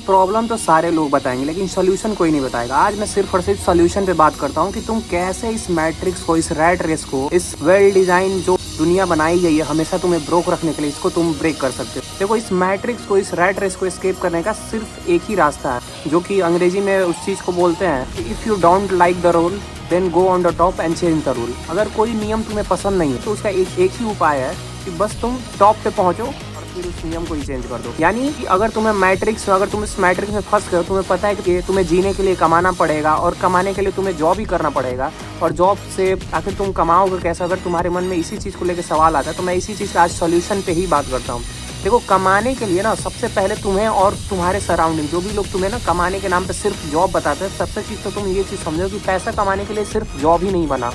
Problem तो सारे लोग बताएंगे लेकिन सोल्यूशन कोई नहीं बताएगा। आज मैं सिर्फ और सिर्फ सोल्यूशन पे बात करता हूँ कि तुम कैसे इस मैट्रिक्स को, इस रैट रेस को, इस वेल डिजाइन जो दुनिया बनाई गई है हमेशा तुम्हें ब्रोक रखने के लिए, इसको तुम ब्रेक कर सकते हो। देखो, इस मैट्रिक्स को, इस रैट रेस को एस्केप करने का सिर्फ एक ही रास्ता है, जो कि अंग्रेजी में उस चीज को बोलते हैं, if you don't like the rule then go on the top and change the rule. अगर कोई नियम तुम्हें पसंद नहीं है तो उसका एक ही उपाय है कि बस तुम टॉप पे पहुंचो फिर उस नियम को ही चेंज कर दो। यानी कि अगर तुम इस मैट्रिक्स में फंस गए, तुम्हें पता है कि तुम्हें जीने के लिए कमाना पड़ेगा और कमाने के लिए तुम्हें जॉब ही करना पड़ेगा, और जॉब से आखिर तुम कमाओगे कैसे? अगर तुम्हारे मन में इसी चीज़ को लेकर सवाल आता है तो मैं इसी चीज़ का आज सॉल्यूशन पे ही बात करता हूँ। देखो, कमाने के लिए ना सबसे पहले तुम्हें और तुम्हारे सराउंडिंग जो भी लोग तुम्हें ना कमाने के नाम पे सिर्फ जॉब बताते हैं, सबसे चीज़ तो तुम ये चीज़ समझो कि पैसा कमाने के लिए सिर्फ जॉब ही नहीं बना,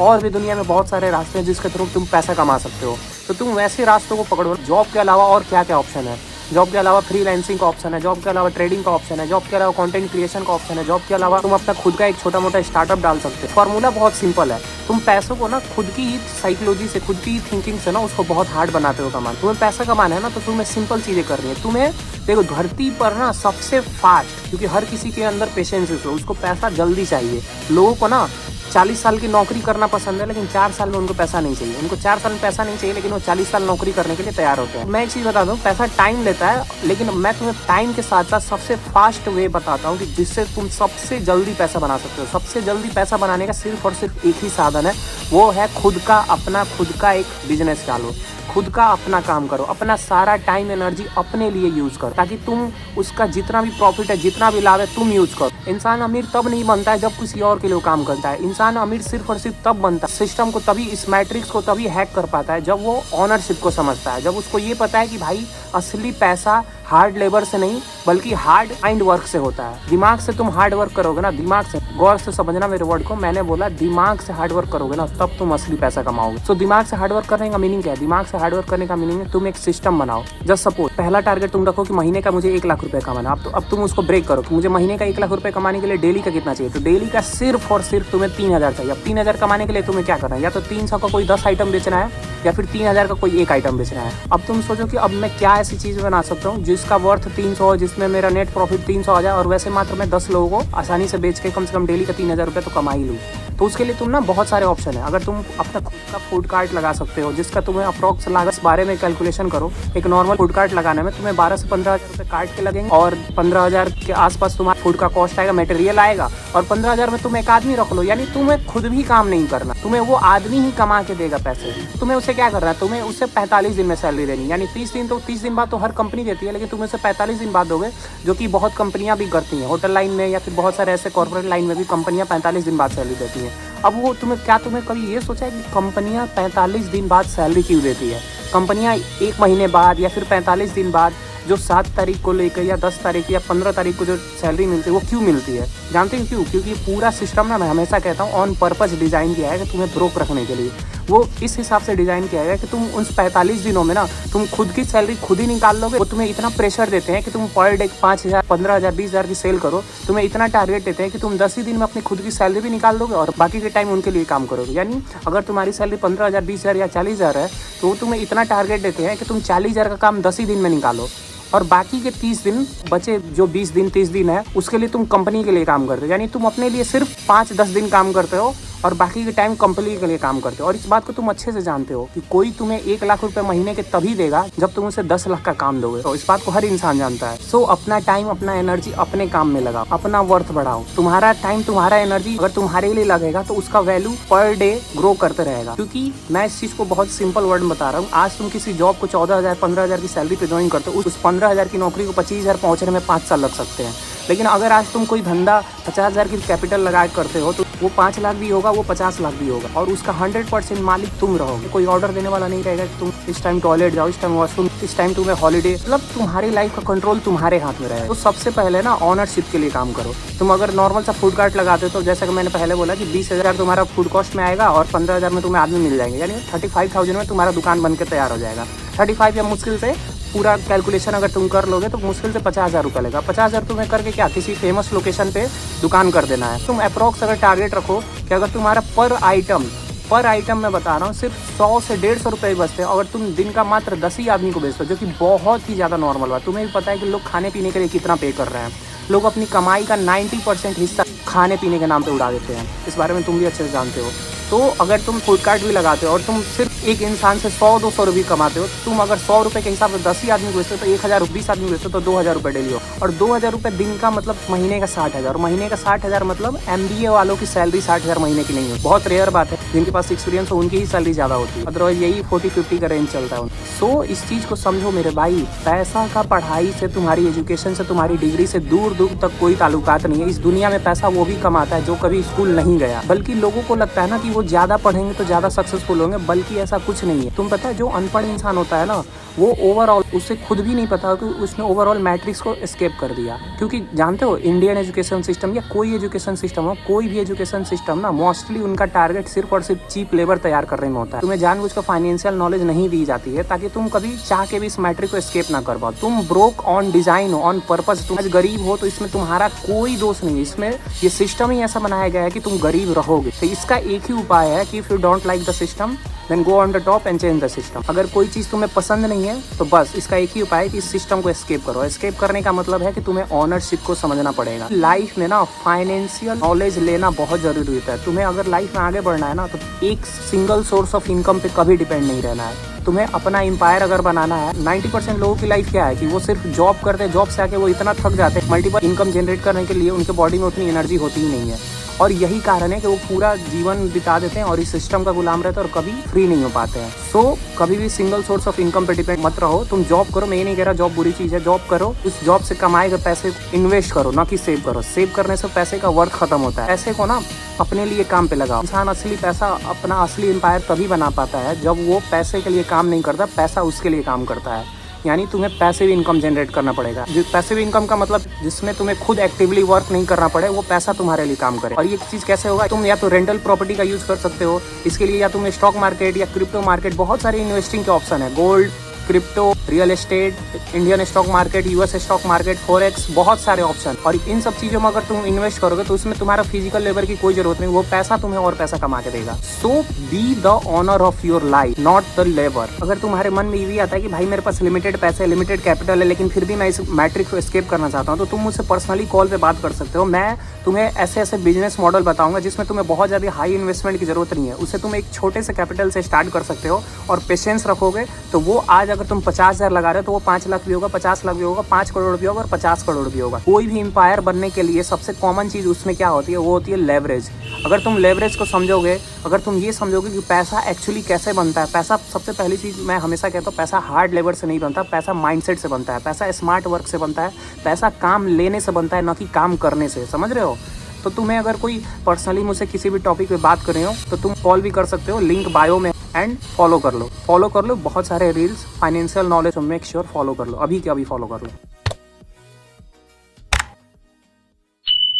और भी दुनिया में बहुत सारे रास्ते हैं जिसके थ्रू तुम पैसा कमा सकते हो। तो तुम वैसे रास्तों को पकड़ो। जॉब के अलावा और क्या क्या ऑप्शन है? जॉब के अलावा फ्रीलांसिंग का ऑप्शन है, जॉब के अलावा ट्रेडिंग का ऑप्शन है, जॉब के अलावा कंटेंट क्रिएशन का ऑप्शन है, जॉब के अलावा तुम अपना खुद का एक छोटा मोटा स्टार्टअप डाल सकते हो। फॉर्मूला बहुत सिंपल है। तुम पैसों को ना खुद की ही साइकोलॉजी से, खुद की ही थिंकिंग से ना उसको बहुत हार्ड बनाते हो कमाना। तुम्हें पैसा कमाना है ना तो तुम्हें सिंपल चीज़ें करनी है। तुम्हें देखो, धरती पर ना सबसे फास्ट, क्योंकि हर किसी के अंदर पेशेंस है, उसको पैसा जल्दी चाहिए। लोगों को ना 40 साल की नौकरी करना पसंद है लेकिन 4 साल में उनको पैसा नहीं चाहिए। उनको 4 साल में पैसा नहीं चाहिए लेकिन वो 40 साल नौकरी करने के लिए तैयार होते हैं। मैं एक चीज़ बता दूं, पैसा टाइम लेता है, लेकिन मैं तुम्हें टाइम के साथ साथ सबसे फास्ट वे बताता हूँ कि जिससे तुम सबसे जल्दी पैसा बना सकते हो। सबसे जल्दी पैसा बनाने का सिर्फ और सिर्फ एक ही साधन है, वो है खुद का एक बिजनेस डालो, खुद का अपना काम करो, अपना सारा टाइम एनर्जी अपने लिए यूज करो, ताकि तुम उसका जितना भी प्रॉफिट है, जितना भी लाभ है, तुम यूज करो। इंसान अमीर तब नहीं बनता है जब किसी और के लिए काम करता है। इंसान अमीर सिर्फ और सिर्फ तब बनता है, सिस्टम को तभी, इस मैट्रिक्स को तभी हैक कर पाता है जब वो ऑनरशिप को समझता है, जब उसको ये पता है कि भाई असली पैसा हार्ड लेबर से नहीं बल्कि हार्ड माइंड वर्क से होता है। दिमाग से तुम हार्ड वर्क करोगे ना, दिमाग से, गौर से समझना मेरे वर्ड को, मैंने बोला दिमाग से हार्ड वर्क करोगे ना तब तुम असली पैसा कमाओगे। तो दिमाग से हार्ड वर्क करने का मीनिंग क्या है? दिमाग से हार्ड वर्क करने का मीनिंग है तुम एक सिस्टम बनाओ। जस्ट सपोज पहला टारगेट तुम रखो कि महीने का मुझे 1 लाख रुपए कमाना। अब तुम उसको ब्रेक करो कि मुझे महीने का 1 लाख रुपए कमाने के लिए डेली का कितना चाहिए। तो डेली का सिर्फ और सिर्फ तुम्हें 3000 चाहिए। अब 3000 कमाने के लिए तुम्हें क्या करना है? या तो 300 का कोई 10 आइटम बेचना है या फिर 3000 का कोई एक आइटम बेचना है। अब तुम सोचो कि अब मैं क्या ऐसी चीज बना सकता हूँ जिसका वर्थ 300 हो, जिसमें मेरा नेट प्रॉफिट 300 आ जाए और वैसे मात्र मैं 10 लोगों को आसानी से बेच के कम से कम डेली का 3000 रुपये तो कमा ही लूँ। तो उसके लिए तुम ना बहुत सारे ऑप्शन है। अगर तुम अपना खुद का फूड कार्ट लगा सकते हो जिसका तुम्हें अप्रोक्स लागत बारे में कैलकुलेशन करो। एक नॉर्मल फूड कार्ट लगाने में तुम्हें 12 से 15,000 रुपये कार्ट के लगेंगे और 15,000 के आसपास तुम्हारा फूड का कॉस्ट आएगा, मटेरियल आएगा, और 15,000 में तुम एक आदमी रख लो। यानी तुम्हें खुद भी काम नहीं करना, तुम्हें वो आदमी ही कमा के देगा पैसे। तुम्हें उसे क्या करना है? तुम्हें उससे 45 दिन में सैलरी देनी, यानी 30 दिन। तो 30 दिन बाद तो हर कंपनी देती है, लेकिन तुम्हें उसे 45 दिन बाद दोगे, जो कि बहुत कंपनियां भी करती हैं। होटल लाइन में या फिर बहुत सारे ऐसे कॉर्पोरेट लाइन में भी कंपनियां 45 दिन बाद सैलरी देती हैं। अब वो तुम्हें कभी ये सोचा है कि कंपनियां 45 दिन बाद सैलरी क्यों देती है? कंपनियां 1 महीने बाद या फिर 45 दिन बाद जो 7 तारीख को लेकर या 10 तारीख या 15 तारीख को जो सैलरी मिलती है वो क्यों मिलती है? जानते हैं क्यों? क्योंकि पूरा सिस्टम ना, मैं हमेशा कहता हूँ, ऑन पर्पस डिज़ाइन किया है कि तुम्हें ब्रोक रखने के लिए। वो इस हिसाब से डिज़ाइन किया है कि तुम उन 45 दिनों में ना तुम खुद की सैलरी खुद ही निकाल लोगे। वो तुम्हें इतना प्रेशर देते हैं कि तुम पर डे 5,000, 15,000, 20,000 की सेल करो। तुम्हें इतना टारगेट देते हैं कि तुम 10 ही दिन में अपनी खुद की सैलरी भी निकाल दोगे और बाकी के टाइम उनके लिए काम करोगे। यानी अगर तुम्हारी सैलरी 15,000, 20,000 या 40,000 है तो तुम्हें इतना टारगेट देते हैं कि तुम 40,000 का काम 10 ही दिन में निकालो, और बाकी के 30 दिन बचे, जो 20 दिन 30 दिन है, उसके लिए तुम कंपनी के लिए काम करते हो। यानी तुम अपने लिए सिर्फ 5-10 दिन काम करते हो और बाकी के टाइम कंपनी के लिए काम करते हो। और इस बात को तुम अच्छे से जानते हो कि कोई तुम्हें 1 लाख रुपए महीने के तभी देगा जब तुम उसे 10 लाख का काम दोगे। तो इस बात को हर इंसान जानता है। सो अपना टाइम, अपना एनर्जी अपने काम में लगाओ, अपना वर्थ बढ़ाओ। तुम्हारा टाइम, तुम्हारा एनर्जी अगर तुम्हारे लिए लगेगा तो उसका वैल्यू पर डे ग्रो करते रहेगा। क्योंकि मैं इस चीज को बहुत सिंपल वर्ड में बता रहा हूँ। आज तुम किसी जॉब को 14,000, 15,000 की सैलरी पे ज्वाइन करते हो, उस 15,000 की नौकरी को 25,000 पहुंचने में 5 साल लग सकते हैं। लेकिन अगर आज तुम कोई धंधा 50,000 की कैपिटल लगा करते हो तो वो 5 लाख भी होगा, वो 50 लाख भी होगा, और उसका 100% मालिक तुम रहोगे। कोई ऑर्डर देने वाला नहीं रहेगा कि तुम इस टाइम टॉयलेट जाओ, इस टाइम वॉशरूम, इस टाइम तुम्हें हॉलीडे। मतलब तुम्हारी लाइफ का कंट्रोल तुम्हारे हाथ में रहेगा। तो सबसे पहले ना ऑनरशिप के लिए काम करो। तुम अगर नॉर्मल सा फूड कार्ट लगाते हो तो जैसा कि मैंने पहले बोला कि 20,000 तुम्हारा फूड कॉस्ट में आएगा और 15,000 में तुम्हें आदमी मिल जाएंगे। यानी 35,000 में तुम्हारा दुकान बनकर तैयार हो जाएगा। 35 या मुश्किल से पूरा कैलकुलेशन अगर तुम कर लोगे तो मुश्किल से 50,000 रुपये लेगा। 50,000 तुम्हें करके क्या, किसी फेमस लोकेशन पे दुकान कर देना है। तुम अप्रॉक्स अगर टारगेट रखो कि अगर तुम्हारा पर आइटम पर आइटम मैं बता रहा हूँ सिर्फ 100 से 150 रुपये बचते हैं। अगर तुम दिन का मात्र 10 ही आदमी को बेचते हो, जो कि बहुत ही ज़्यादा नॉर्मल बात। तुम्हें भी पता है कि लोग खाने पीने के लिए कितना पे कर रहे हैं। लोग अपनी कमाई का 90% हिस्सा खाने पीने के नाम पे उड़ा देते हैं। इस बारे में तुम भी अच्छे से जानते हो। तो अगर तुम फूड कार्ट भी लगाते हो और तुम सिर्फ एक इंसान से 100-200 रुपये कमाते हो, तुम अगर 100 रुपये के हिसाब से 10 ही आदमी बेचते हो तो 1000 20 आदमी बेचते हो तो 2000 रुपये डेली हो। और 2000 रुपये दिन का मतलब महीने का 60,000। महीने का 60,000 मतलब MBA वालों की सैलरी 60,000 महीने की नहीं है। बहुत रेयर बात है, जिनके पास एक्सपीरियंस हो उनकी ही सैलरी ज़्यादा होती है। अदरवाइज यही 40-50 का रेंज चलता है। सो इस चीज़ को समझो मेरे भाई, पैसा का पढ़ाई से, तुम्हारी एजुकेशन से, तुम्हारी डिग्री से दूर दूर तक कोई ताल्लुकात नहीं है। इस दुनिया में पैसा वो भी कमाता है जो कभी स्कूल नहीं गया। बल्कि लोगों को लगता है ना कि वो ज़्यादा पढ़ेंगे तो ज़्यादा सक्सेसफुल होंगे, बल्कि ऐसा कुछ नहीं है। तुम पता है जो अनपढ़ इंसान होता है ना, वो ओवरऑल उसे खुद भी नहीं पता कि उसने ओवरऑल मैट्रिक्स को एस्केप कर दिया। क्योंकि जानते हो इंडियन एजुकेशन सिस्टम या कोई एजुकेशन सिस्टम हो, कोई भी एजुकेशन सिस्टम ना, मोस्टली उनका टारगेट सिर्फ और सिर्फ चीप लेबर तैयार करने में होता है। तुम्हें जानबूझकर फाइनेंशियल नॉलेज नहीं दी जाती है ताकि तुम कभी चाह के भी इस मैट्रिक को एस्केप ना कर पाओ। तुम ब्रोक ऑन डिजाइन हो, ऑन पर्पस। तुम आज गरीब हो तो इसमें तुम्हारा कोई दोष नहीं है। इसमें ये सिस्टम ही ऐसा बनाया गया है कि तुम गरीब रहोगे। तो इसका एक ही उपाय है कि if you don't like the system then go on the top and change the system. अगर कोई चीज़ तुम्हें पसंद नहीं है तो बस इसका एक ही उपाय है कि इस सिस्टम को एस्केप करो। एस्केप करने का मतलब है कि तुम्हें ऑनरशिप को समझना पड़ेगा। लाइफ में ना फाइनेंशियल नॉलेज लेना बहुत जरूरी होता है। तुम्हें अगर लाइफ में आगे बढ़ना है ना तो एक सिंगल सोर्स ऑफ इनकम पे कभी डिपेंड नहीं रहना है। तुम्हें अपना एम्पायर अगर बनाना है, 90% लोगों की लाइफ क्या है कि वो सिर्फ जॉब करते हैं, जॉब से आके वो इतना थक जाते हैं, मल्टीपल इनकम जनरेट करने के लिए उनके बॉडी में उतनी एनर्जी होती ही नहीं है। और यही कारण है कि वो पूरा जीवन बिता देते हैं और इस सिस्टम का गुलाम रहते हैं और कभी फ्री नहीं हो पाते हैं। सो कभी भी सिंगल सोर्स ऑफ इनकम पे डिपेंड मत रहो। तुम जॉब करो, मैं ये नहीं कह रहा जॉब बुरी चीज़ है, जॉब करो, उस जॉब से कमाए गए पैसे इन्वेस्ट करो, ना कि सेव करो। सेव करने से पैसे का वर्थ खत्म होता है। पैसे को ना अपने लिए काम पे लगाओ। इंसान असली पैसा, अपना असली एम्पायर तभी बना पाता है जब वो पैसे के लिए काम नहीं करता, पैसा उसके लिए काम करता है। यानी तुम्हें पैसिव इनकम जनरेट करना पड़ेगा। जो पैसिव इनकम का मतलब जिसमें तुम्हें खुद एक्टिवली वर्क नहीं करना पड़े, वो पैसा तुम्हारे लिए काम करे। और ये चीज़ कैसे होगा? तुम या तो रेंटल प्रॉपर्टी का यूज़ कर सकते हो इसके लिए, या तुम स्टॉक मार्केट या क्रिप्टो मार्केट, बहुत सारी इन्वेस्टिंग के ऑप्शन है। Gold, crypto, real estate, Indian stock market, US stock market, forex, बहुत सारे ऑप्शन। और इन सब चीज़ों में अगर तुम इन्वेस्ट करोगे तो उसमें तुम्हारा फिजिकल लेबर की कोई जरूरत नहीं, वो पैसा तुम्हें और पैसा कमा के देगा। So be the honour of your life, not the labour. अगर तुम्हारे मन में ये भी आता है कि भाई मेरे पास लिमिटेड पैसे, लिमिटेड कैपिटल है, लेकिन फिर भी मैं इस मैट्रिक्स को एस्केप करना चाहता हूँ, तो तुम मुझसे पर्सनली कॉल पे बात कर सकते हो। मैं तुम्हें ऐसे ऐसे बिजनेस मॉडल बताऊंगा जिसमें तुम्हें बहुत ज़्यादा हाई इन्वेस्टमेंट की जरूरत नहीं है। उसे तुम एक छोटे से कैपिटल से स्टार्ट कर सकते हो और पेशेंस रखोगे तो वो आज अगर तुम 50,000 लगा रहे हो तो वो 5 लाख भी होगा, 50 लाख भी होगा, 5 करोड़ भी होगा और 50 करोड़ भी होगा। कोई भी एम्पायर बनने के लिए सबसे कॉमन चीज़ उसमें क्या होती है? वो होती है लेवरेज। अगर तुम लेवरेज को समझोगे, अगर तुम ये समझोगे कि पैसा एक्चुअली कैसे बनता है, पैसा सबसे पहली चीज़ मैं हमेशा कहता हूँ, पैसा हार्ड लेबर से नहीं बनता, पैसा माइंडसेट से बनता है, पैसा स्मार्ट वर्क से बनता है, पैसा काम लेने से बनता है, ना कि काम करने से। समझ रहे हो? तो तुम्हें अगर कोई पर्सनली मुझसे किसी भी टॉपिक पे बात कर रहे हो तो तुम कॉल भी कर सकते हो, लिंक बायो में, एंड फॉलो कर लो बहुत सारे reels financial knowledge, make sure follow कर लो, अभी के अभी फॉलो कर लो।